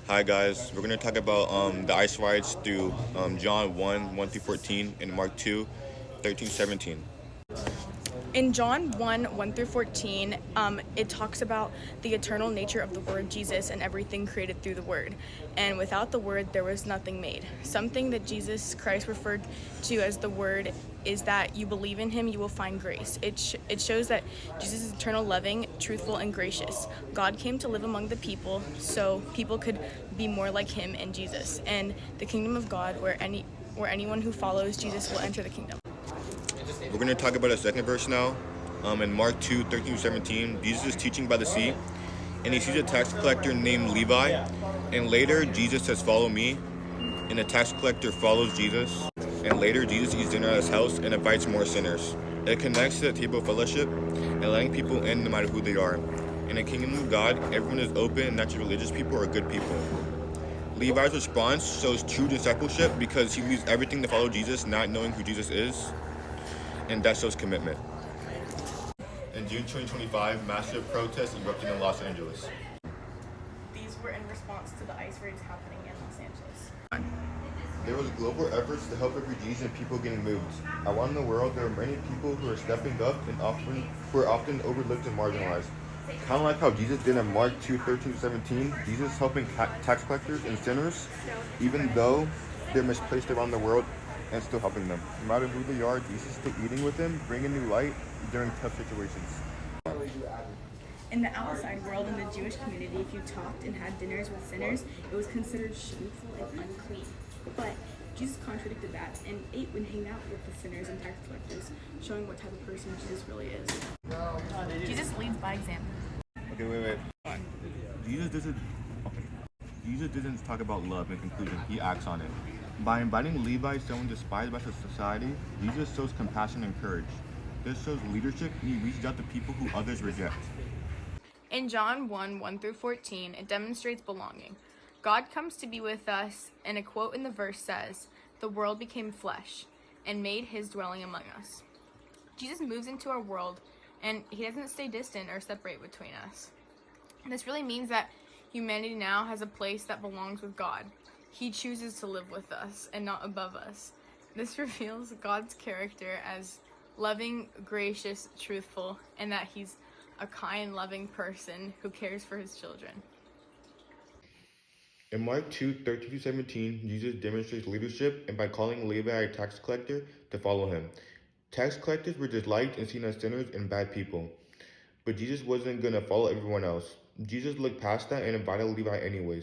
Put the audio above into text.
Hi guys, we're gonna talk about the ice rides through John 1 through 14 and Mark 2 13 17. In John 1 through 14, it talks about the eternal nature of the Word Jesus and everything created through the Word. And without the Word, there was nothing made. Something that Jesus Christ referred to as the Word is that you believe in Him, you will find grace. It shows that Jesus is eternal, loving, truthful, and gracious. God came to live among the people so people could be more like Him and Jesus. And the kingdom of God, where anyone who follows Jesus will enter the kingdom. We're gonna talk about a second verse now. In Mark 2 13 17, Jesus is teaching by the sea, and he sees a tax collector named Levi. And later, Jesus says, "Follow me," and the tax collector follows Jesus. And later, Jesus eats dinner at his house and invites more sinners. It connects to the table of fellowship and letting people in no matter who they are. In the kingdom of God, everyone is open, not just religious people or good people. Levi's response shows true discipleship because he leaves everything to follow Jesus, not knowing who Jesus is, and that shows commitment. In June 2025, massive protests erupted in Los Angeles. These were in response to the ice raids happening in Los Angeles. There was global efforts to help refugees and people getting moved. Around the world, there are many people who are stepping up and who are often overlooked and marginalized. Kind of like how Jesus did in Mark 2 13 17, Jesus helping tax collectors and sinners, even though they're misplaced around the world, and still helping them. No matter who they are, Jesus is eating with them, bringing new light during tough situations. In the outside world, in the Jewish community, if you talked and had dinners with sinners, it was considered shameful and unclean. But Jesus contradicted that and ate and hanged out with the sinners and tax collectors, showing what type of person Jesus really is. Jesus leads by example. Okay, wait. Jesus doesn't. Okay. Jesus doesn't talk about love in conclusion. He acts on it. By inviting Levi, someone despised by society, Jesus shows compassion and courage. This shows leadership, and he reaches out to people who others reject. In John 1 through 14, it demonstrates belonging. God comes to be with us, and a quote in the verse says, "The world became flesh and made his dwelling among us." Jesus moves into our world, and he doesn't stay distant or separate between us. This really means that humanity now has a place that belongs with God. He chooses to live with us and not above us. This reveals God's character as loving, gracious, truthful, and that he's a kind, loving person who cares for his children. In Mark 2 13 17, Jesus demonstrates leadership and by calling Levi a tax collector to follow him. Tax collectors were disliked and seen as sinners and bad people. But Jesus wasn't going to follow everyone else. Jesus looked past that and invited Levi anyways.